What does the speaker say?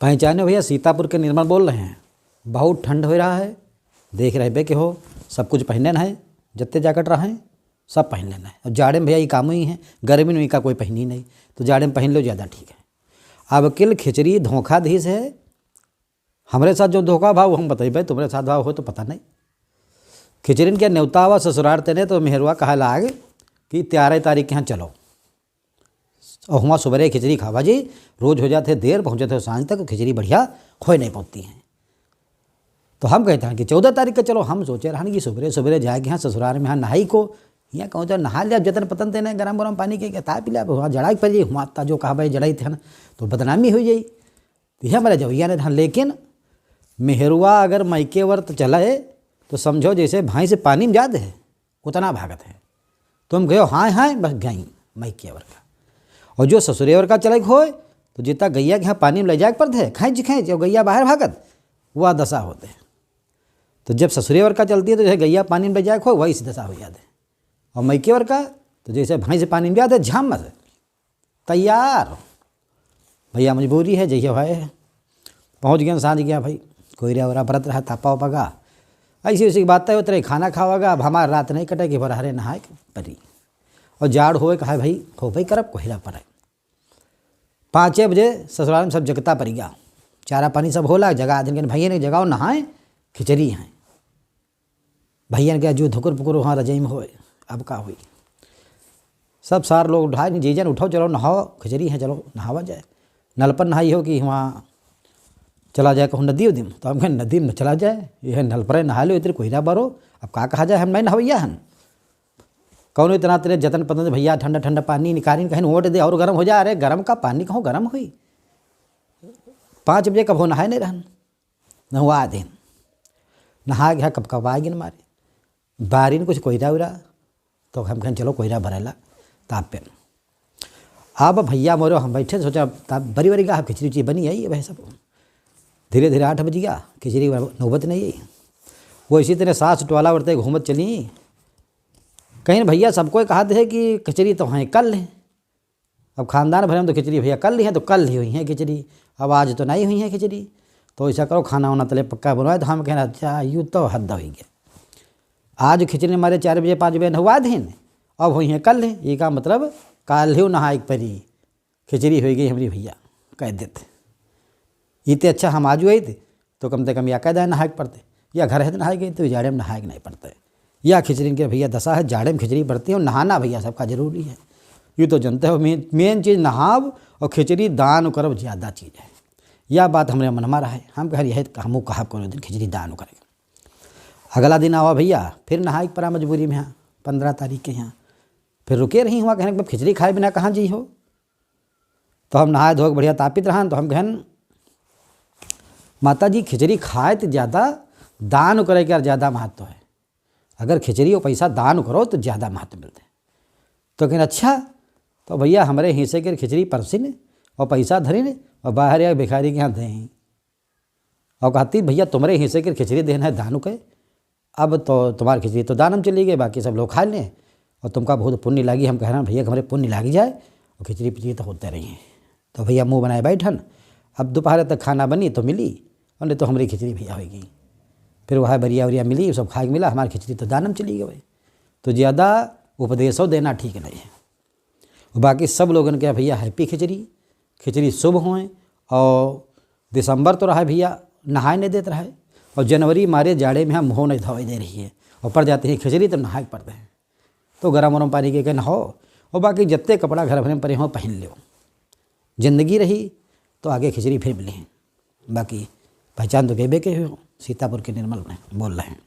पहचाने भैया, सीतापुर के निर्मल बोल रहे हैं। बहुत ठंड हो रहा है, देख रहे बे के हो, सब कुछ पहनने न है, जितने जैकेट रहे सब पहन लेना है। अब जाड़े में भैया ये काम ही है, गर्मी में का कोई पहनी नहीं, तो जाड़े में पहन लो ज़्यादा ठीक है। अब किल खिचड़ी धोखा धी से हमारे साथ जो धोखा भाव हम बताइए, तुम्हारे साथ भाव हो तो पता नहीं। खिचड़ी के न्योता हुआ ससुराल तेने तो मेहरवा कहा लाग कि 13 तारीख के यहाँ चलो, और वहाँ सुबह खिचड़ी खावा जी। रोज़ हो जाते देर, पहुँचे थे सांझ तक, खिचड़ी बढ़िया हो नहीं पहुँचती हैं। तो हम कहते हैं कि 14 तारीख का चलो। हम सोचे रहन कि सुबह सुबह जाएगी यहाँ ससुराल में, यहाँ नहाई को यहाँ कहूँ तो नहा लिया, जतन पतन तेने गरम गरम पानी के ता पी लिया, वहाँ जड़ाई पर जाई, वहाँ जो कहा भाई जड़ाई थे ना तो बदनामी हो जाई। तो यह हमारे जवैया ने धान। लेकिन मेहरुआ अगर मैके वर्त चले तो समझो जैसे भाई से पानी में जात है उतना भागत है। तुम गयो हाँ हाँ बस गई मैके वर का। और जो ससुरे वर का चले हो तो जितना गैया के यहाँ पानी में ले जाए पर थे खींच खींच, और गैया बाहर भागत वह दशा होते। तो जब ससुरे वर का चलती है तो जैसे गैया पानी में ले जाए हो वही सी दशा हो जाते। और मैके वर का तो जैसे भाई से पानी में जाते झाम से तैयार। भैया मजबूरी है, जैसे भाई पहुँच गए सांझ गया भाई, कोई रे व्रत रहा तापा उपगा ऐसी ऐसी बात है। उतरे खाना खावागा, अब हमारा रात नहीं कटेगी, पर हरे नहाए परी। और जाड़ होए कहा भाई हो भाई करब कोहरा पर 5 बजे ससुराल में सब जगता पड़ गया, चारा पानी सब होला, जगा दिन के भैया ने जगाओ नहाए खिचड़ी हैं। भैया ने क्या जो धुकुर पुकुर वहाँ रजाई में होए, अब का हुई सब सार लोग उठाए, जीजन उठो चलो नहाओ खिचड़ी है, चलो नहावा जाए। नल पर नहाई हो कि वहाँ चला जाए कहूँ नदी उदी में, तो हम कहें नदी में चला जाए, यह नल पर नहा लो इतने कोहरा बारो। अब का कहा जाए, हम नहीं नहवैया हन कौन इतना तेरे जतन पतन भैया ठंडा ठंडा पानी निकाली कहीं ओट दे और गर्म हो जा। अरे गर्म का पानी कहूँ गर्म हुई 5 बजे कब हो नहाए नहीं रहन नहुआ दिन नहा गया कब कब आ गए मारे बारी ने कुछ कोयरा उरा। तो हम कहें चलो कोयरा भरेला ताप पे। अब भैया मोरे हम बैठे सोचा बड़ी बड़ी गा खिचड़ी उचड़ी बनी आई वह सब। धीरे धीरे 8 बज गया, खिचड़ी नौबत नहीं आई। वो इसी तरह सास टोला उड़ते घूमत चली। कहीं भैया सबको कहा थे कि खिचड़ी तो हैं कल है। अब खानदान भरे में तो खिचड़ी भैया कल ही है, तो कल ही हुई है खिचड़ी, अब आज तो नहीं हुई है खिचड़ी। तो ऐसा करो खाना वाना तले पक्का बनवाए। तो हम कहना अच्छा यूँ तो हद हो गया, आज खिचड़ी हमारे 4 बजे 5 बजे नहवा दिन, अब हुई है कल है। ये का मतलब काल ही नहाए परी खिचड़ी हो गई हमारी भैया कह देते। इतने अच्छा हम आज हुए थे तो कम से कम या कह नहाए पड़ते, या घर है तो नहाए गए तो जाड़े में नहाए नहीं पड़ते। या खिचड़ी के भैया दशा है, जाड़े में खिचड़ी पड़ती है और नहाना भैया सबका जरूरी है। ये तो जानते हो मेन चीज़ नहाव और खिचड़ी दान करब ज़्यादा चीज़ है। यह बात हमारे मन में रहे, हम कह यह हमू कहा करो दिन खिचड़ी दान करेंगे। अगला दिन आवा भैया फिर नहाए पड़ा मजबूरी में यहाँ 15 तारीख के यहाँ, फिर रुके रही हुआ कहने खिचड़ी खाए बिना कहाँ जी हो। तो हम नहाए धो बढ़िया तापित रहा। तो हम कहन माता जी खिचड़ी खाए तो ज़्यादा दान करे के ज़्यादा महत्व है। अगर खिचड़ी और पैसा दान करो तो ज़्यादा महत्व मिलते हैं। तो कहना अच्छा, तो भैया हमारे हिस्से के खिचड़ी परसिन और पैसा धरिन और बाहर या भिखारी के यहाँ दें। और कहती भैया तुम्हारे हिस्से के खिचड़ी देना है दान के, अब तो तुम्हारी खिचड़ी तो दान में चली गई, बाकी सब लोग खा लें और तुमका बहुत पुण्य लागी। हम कह रहे हैं भैया हमारे पुण्य लागी जाए और खिचड़ी पिचड़ी तो होते रही हैं। तो भैया मुँह बनाए बैठन। अब दोपहर तक खाना बनी तो मिली, और नहीं तो हमारी खिचड़ी भैया हो गई। फिर वह बरिया वरिया मिली, सब खा के मिला, हमारी खिचड़ी तो दानम चली गई। तो ज़्यादा उपदेशों देना ठीक नहीं है। बाकी सब लोगों ने कहा भैया हैप्पी खिचड़ी, खिचड़ी शुभ होएं। और दिसंबर तो रहा भैया नहाए नहीं देते रहे, और जनवरी मारे जाड़े में हम मुँह नहीं धोई दे रही है और पड़ जाती है खिचड़ी तो नहाए पड़ते हैं। तो गरम वरम पानी के नहाओ और बाकी जितने कपड़ा घर भरे में पड़े हों पहन लो। जिंदगी रही तो आगे खिचड़ी फिर मिली हैं। बाकी पहचान तो कहबे के हो, सीतापुर के निर्मल में बोल रहे हैं।